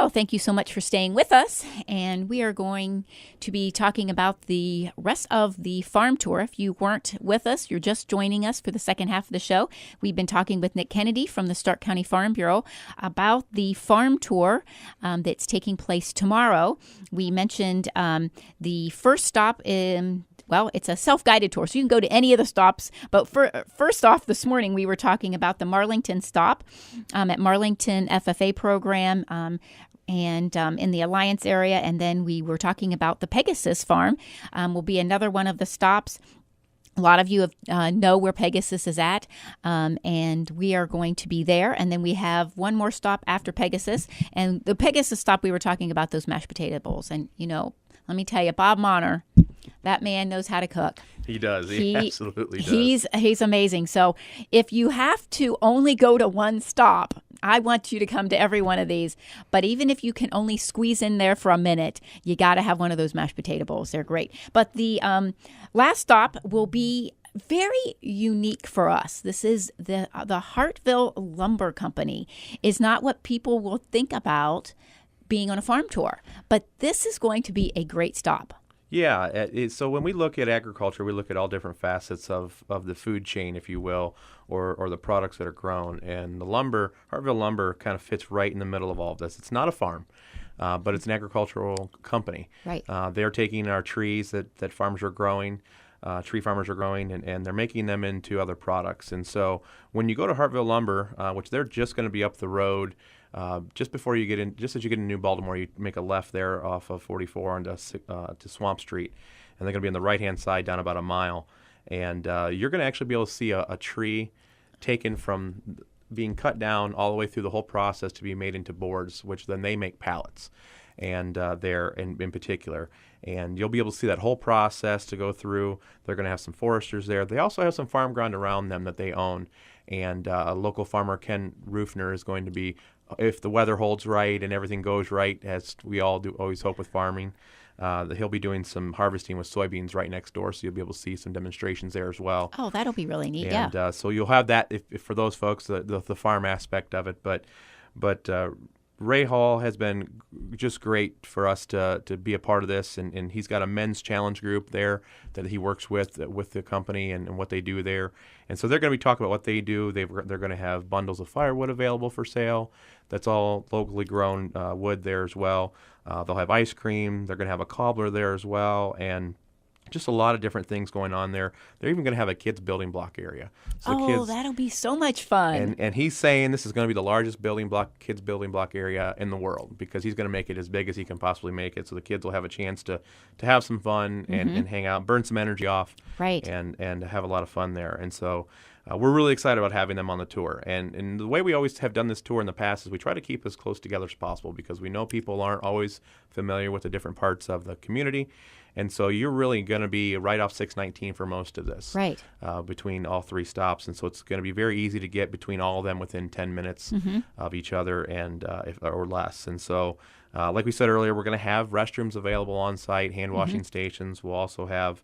So thank you so much for staying with us. And we are going to be talking about the rest of the farm tour. If you weren't with us, you're just joining us for the second half of the show. We've been talking with Nick Kennedy from the Stark County Farm Bureau about the farm tour that's taking place tomorrow. We mentioned the first stop it's a self-guided tour, so you can go to any of the stops. But first off, this morning we were talking about the Marlington stop at Marlington FFA program and in the Alliance area. And then we were talking about the Pegasus Farm will be another one of the stops. A lot of you know where Pegasus is at, and we are going to be there. And then we have one more stop after Pegasus. And the Pegasus stop, we were talking about those mashed potato bowls. And, let me tell you, Bob Monner, that man knows how to cook. He does. He absolutely does. He's amazing. So if you have to only go to one stop, I want you to come to every one of these. But even if you can only squeeze in there for a minute, you got to have one of those mashed potato bowls. They're great. But the last stop will be very unique for us. This is the Hartville Lumber Company. Is not what people will think about being on a farm tour. But this is going to be a great stop. Yeah, so when we look at agriculture, we look at all different facets of the food chain, if you will, or the products that are grown. And the Hartville Lumber kind of fits right in the middle of all of this. It's not a farm, but it's an agricultural company. Right. They're taking our trees that farmers are growing, tree farmers are growing, and they're making them into other products. And so when you go to Hartville Lumber, which they're just going to be up the road, just as you get in New Baltimore, you make a left there off of 44 to Swamp Street, and they're going to be on the right-hand side down about a mile. And you're going to actually be able to see a tree taken from being cut down all the way through the whole process to be made into boards, which then they make pallets, and there in particular. And you'll be able to see that whole process to go through. They're going to have some foresters there. They also have some farm ground around them that they own. And a local farmer, Ken Roofner, is going to be, if the weather holds right and everything goes right, as we all do always hope with farming, he'll be doing some harvesting with soybeans right next door, so you'll be able to see some demonstrations there as well. Oh, that'll be really neat, and, so you'll have that if for those folks, the farm aspect of it. But Ray Hall has been just great for us to be a part of this, and he's got a men's challenge group there that he works with the company and what they do there. And so they're going to be talking about what they do. They're going to have bundles of firewood available for sale. That's all locally grown wood there as well. They'll have ice cream. They're going to have a cobbler there as well, and just a lot of different things going on there. They're even going to have a kids building block area. So that'll be so much fun. And he's saying this is going to be the largest kids building block area in the world, because he's going to make it as big as he can possibly make it, so the kids will have a chance to have some fun and hang out, burn some energy off, right, and have a lot of fun there. And so we're really excited about having them on the tour. And the way we always have done this tour in the past is we try to keep as close together as possible, because we know people aren't always familiar with the different parts of the community. And so you're really going to be right off 619 for most of this, right, between all three stops. And so it's going to be very easy to get between all of them within 10 minutes of each other or less. And so, like we said earlier, we're going to have restrooms available on site, hand washing stations. We'll also have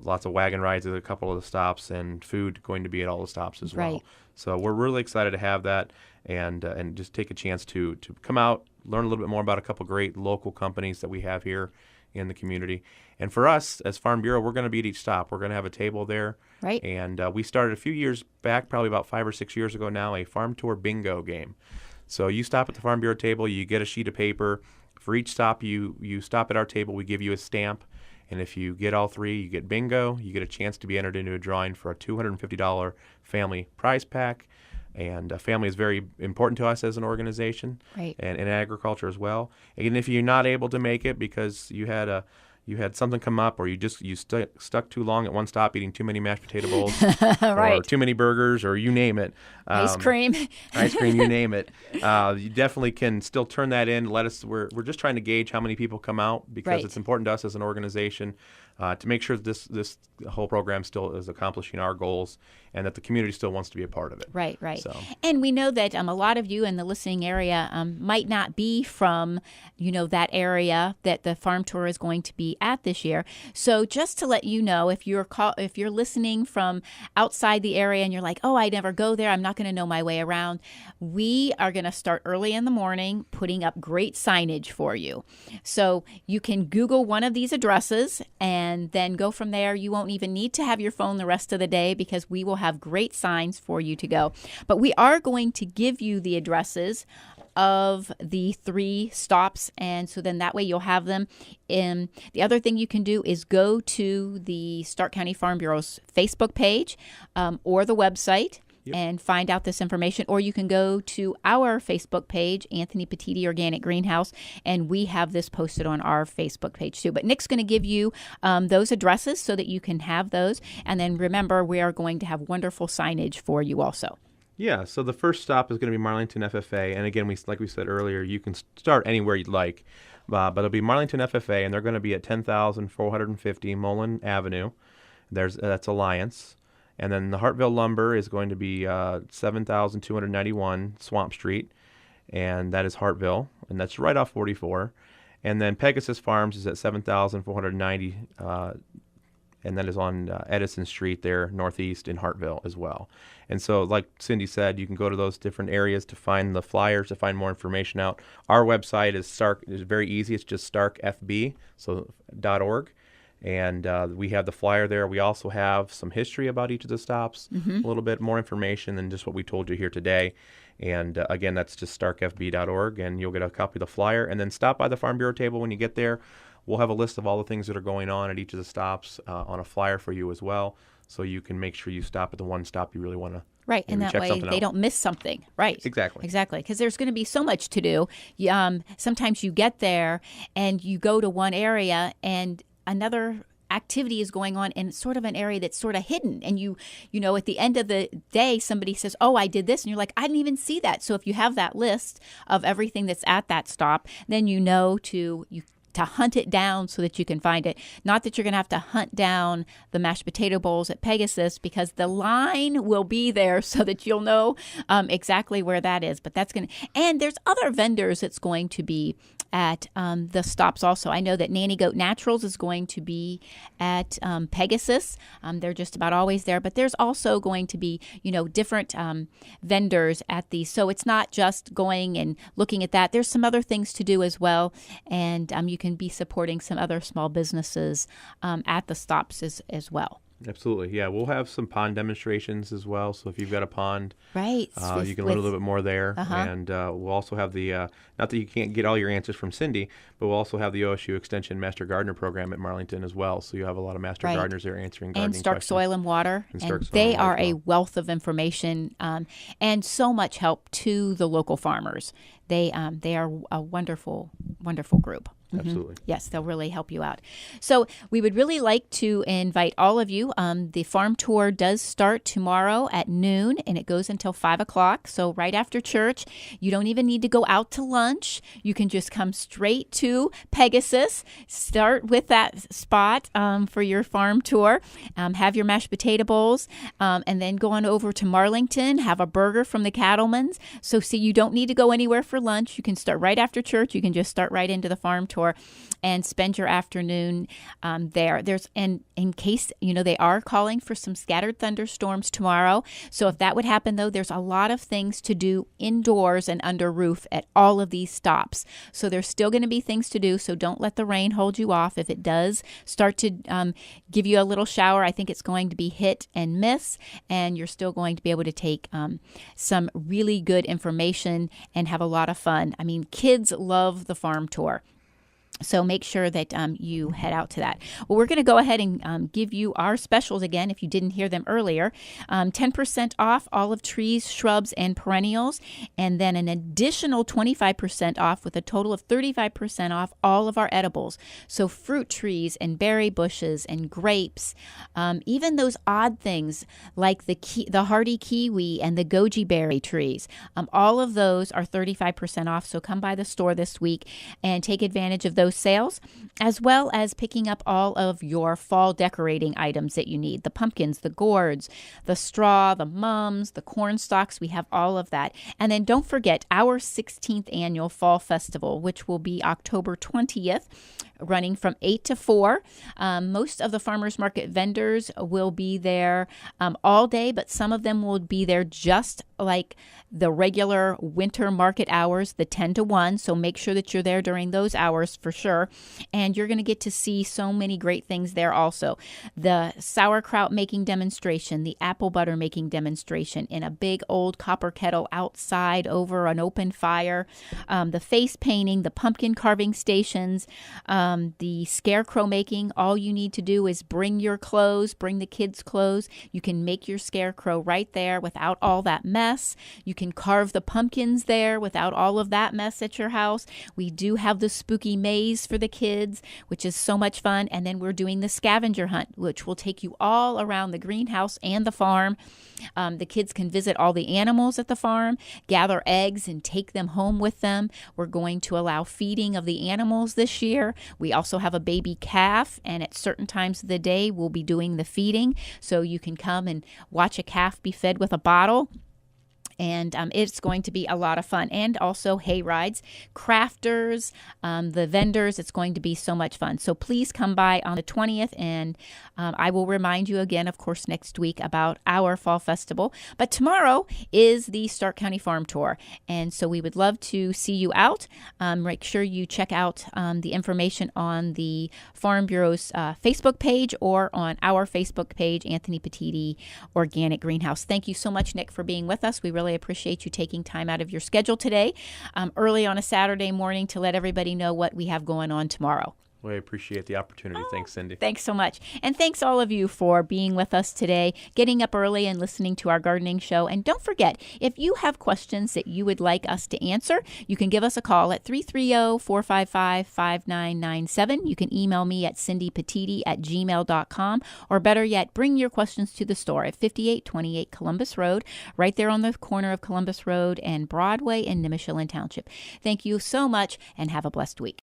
lots of wagon rides at a couple of the stops, and food going to be at all the stops as well. Right. So we're really excited to have that, and just take a chance to come out, learn a little bit more about a couple great local companies that we have here in the community. And for us as Farm Bureau, we're going to be at each stop. We're going to have a table there. Right. And we started a few years back, probably about 5 or 6 years ago now, a farm tour bingo game. So you stop at the Farm Bureau table, you get a sheet of paper. For each stop you stop at our table, we give you a stamp. And if you get all three, you get bingo. You get a chance to be entered into a drawing for a $250 family prize pack. And family is very important to us as an organization, right, and in agriculture as well. And if you're not able to make it because you had something come up, or you stuck too long at one stop eating too many mashed potato bowls, right, or too many burgers, or you name it, ice cream, you name it, you definitely can still turn that in. Let us. We're just trying to gauge how many people come out, because right, it's important to us as an organization to make sure that this whole program still is accomplishing our goals and that the community still wants to be a part of it. Right. So. And we know that a lot of you in the listening area might not be from, that area that the farm tour is going to be at this year. So just to let you know, if you're listening from outside the area and you're like, oh, I never go there, I'm not going to know my way around, we are going to start early in the morning putting up great signage for you. So you can Google one of these addresses and then go from there. You won't even need to have your phone the rest of the day because we will have great signs for you to go. But we are going to give you the addresses of the 3 stops, and so then that way you'll have them. The other thing you can do is go to the Stark County Farm Bureau's Facebook page or the website. Yep. And find out this information, or you can go to our Facebook page, Anthony Petitti Organic Greenhouse, and we have this posted on our Facebook page too. But Nick's going to give you those addresses so that you can have those, and then remember, we are going to have wonderful signage for you also. Yeah, so the first stop is going to be Marlington FFA, and again, like we said earlier, you can start anywhere you'd like, but it'll be Marlington FFA, and they're going to be at 10,450 Mullen Avenue. That's Alliance. And then the Hartville Lumber is going to be 7,291 Swamp Street, and that is Hartville, and that's right off 44. And then Pegasus Farms is at 7,490, and that is on Edison Street there, northeast in Hartville as well. And so, like Cindy said, you can go to those different areas to find the flyers, to find more information out. Our website is very easy. It's just starkfb, so .org. And we have the flyer there. We also have some history about each of the stops, a little bit more information than just what we told you here today. And again, that's just starkfb.org, and you'll get a copy of the flyer. And then stop by the Farm Bureau table when you get there. We'll have a list of all the things that are going on at each of the stops on a flyer for you as well, so you can make sure you stop at the one stop you really want to. Right, and that way they don't miss something. Right. Exactly, because there's going to be so much to do. Sometimes you get there and you go to one area and another activity is going on in sort of an area that's sort of hidden, and you at the end of the day somebody says, oh, I did this, and you're like, I didn't even see that. So if you have that list of everything that's at that stop, then you know to hunt it down so that you can find it. Not that you're going to have to hunt down the mashed potato bowls at Pegasus, because the line will be there so that you'll know exactly where that is. But that's going to, and there's other vendors that's going to be at the stops also. I know that Nanny Goat Naturals is going to be at Pegasus. They're just about always there, but there's also going to be, different vendors at these. So it's not just going and looking at that. There's some other things to do as well, and you can be supporting some other small businesses at the stops as well. Absolutely, yeah. We'll have some pond demonstrations as well. So if you've got a pond, right, you can learn a little bit more there. And we'll also have the, not that you can't get all your answers from Cindy, but we'll also have the OSU Extension Master Gardener Program at Marlington as well. So you have a lot of master gardeners there answering gardening questions. And Stark Soil and Water. And they are a wealth of information and so much help to the local farmers. They are a wonderful, wonderful group. Absolutely. Yes, they'll really help you out. So we would really like to invite all of you. The farm tour does start tomorrow at noon, and it goes until 5 o'clock. So right after church, you don't even need to go out to lunch. You can just come straight to Pegasus, start with that spot for your farm tour, have your mashed potato bowls, and then go on over to Marlington, have a burger from the Cattleman's. So see, you don't need to go anywhere for lunch. You can start right after church. You can just start right into the farm tour and spend your afternoon there. And in case, they are calling for some scattered thunderstorms tomorrow. So if that would happen, though, there's a lot of things to do indoors and under roof at all of these stops. So there's still going to be things to do. So don't let the rain hold you off. If it does start to give you a little shower, I think it's going to be hit and miss, and you're still going to be able to take some really good information and have a lot of fun. I mean, kids love the farm tour. So make sure that you head out to that. Well, we're going to go ahead and give you our specials again, if you didn't hear them earlier. 10% off olive trees, shrubs, and perennials, and then an additional 25% off with a total of 35% off all of our edibles. So fruit trees and berry bushes and grapes, even those odd things like the hardy kiwi and the goji berry trees. All of those are 35% off. So come by the store this week and take advantage of those. those sales, as well as picking up all of your fall decorating items that you need. The pumpkins, the gourds, the straw, the mums, the corn stalks. We have all of that. And then don't forget our 16th annual Fall Festival, which will be October 20th, running from 8 to 4. Most of the farmers market vendors will be there all day, but some of them will be there just like the regular winter market hours, the 10 to 1. So make sure that you're there during those hours for sure. And you're going to get to see so many great things there also. The sauerkraut making demonstration, the apple butter making demonstration in a big old copper kettle outside over an open fire, the face painting, the pumpkin carving stations, the scarecrow making. All you need to do is bring your clothes, bring the kids' clothes. You can make your scarecrow right there without all that mess. You can carve the pumpkins there without all of that mess at your house. We do have the spooky maze for the kids, which is so much fun. And then we're doing the scavenger hunt, which will take you all around the greenhouse and the farm. The kids can visit all the animals at the farm, gather eggs and take them home with them. We're going to allow feeding of the animals this year. We also have a baby calf, and at certain times of the day, we'll be doing the feeding. So you can come and watch a calf be fed with a bottle. And it's going to be a lot of fun. And also hay rides, crafters, the vendors. It's going to be so much fun. So please come by on the 20th. And I will remind you again, of course, next week about our Fall Festival. But tomorrow is the Stark County Farm Tour. And so we would love to see you out. Make sure you check out the information on the Farm Bureau's Facebook page or on our Facebook page, Anthony Petitti Organic Greenhouse. Thank you so much, Nick, for being with us. We really appreciate you taking time out of your schedule today, early on a Saturday morning, to let everybody know what we have going on tomorrow. Well, I appreciate the opportunity. Thanks, Cindy. Thanks so much. And thanks all of you for being with us today, getting up early and listening to our gardening show. And don't forget, if you have questions that you would like us to answer, you can give us a call at 330-455-5997. You can email me at cindypetitti@gmail.com, or better yet, bring your questions to the store at 5828 Columbus Road, right there on the corner of Columbus Road and Broadway in Nimishillen Township. Thank you so much and have a blessed week.